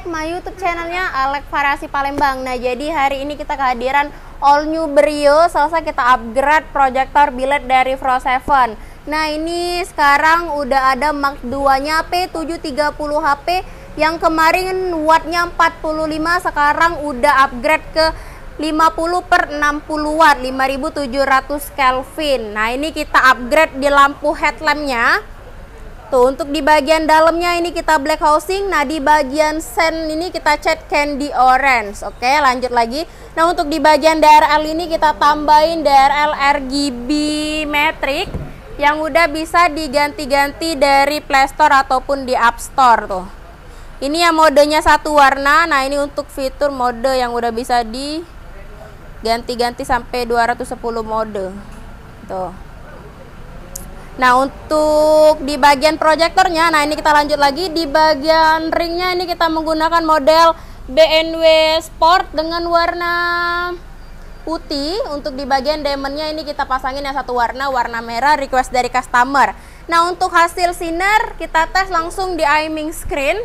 back my YouTube channelnya Alek Variasi Palembang. Nah, jadi hari ini kita kehadiran all new Brio. Selesai kita upgrade proyektor biled dari Fro7. Nah, ini sekarang udah ada Mark 2-nya P730 HP yang kemarin wattnya 45, sekarang udah upgrade ke 50/60 watt, 5700 Kelvin. Nah, ini kita upgrade di lampu headlampnya. Tuh, untuk di bagian dalamnya ini kita black housing. Nah, di bagian sen ini kita cat candy orange. Oke, lanjut lagi. Nah, untuk di bagian DRL ini kita tambahin DRL RGB matrix yang udah bisa diganti-ganti dari Play Store ataupun di App Store tuh. Ini yang modenya satu warna. Nah, ini untuk fitur mode yang udah bisa diganti-ganti sampai 210 mode. Tuh. Nah, untuk di bagian proyektornya, nah ini kita lanjut lagi. Di bagian ringnya ini kita menggunakan model BMW Sport dengan warna putih. Untuk di bagian diamondnya ini kita pasangin yang satu warna merah, request dari customer. Nah, untuk hasil sinar kita tes langsung di aiming screen.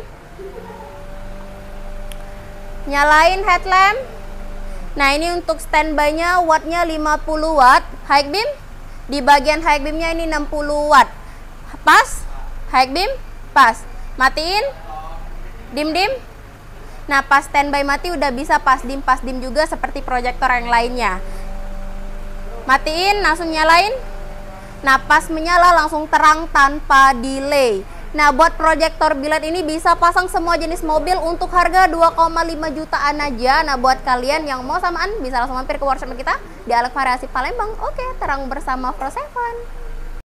Nyalain headlamp. Nah, ini untuk standby-nya wattnya 50 watt, high beam. Di bagian high beamnya ini 60 watt. Pas, high beam, pas. Matiin, dim. Nah, pas standby mati udah bisa pas dim juga seperti proyektor yang lainnya. Matiin, langsung nyalain. Nah, pas menyala langsung terang tanpa delay. Nah, buat proyektor biled ini bisa pasang semua jenis mobil untuk harga 2,5 jutaan aja. Nah, buat kalian yang mau samaan bisa langsung mampir ke workshop kita di Alek Variasi Palembang. Oke, terang bersama Fro7.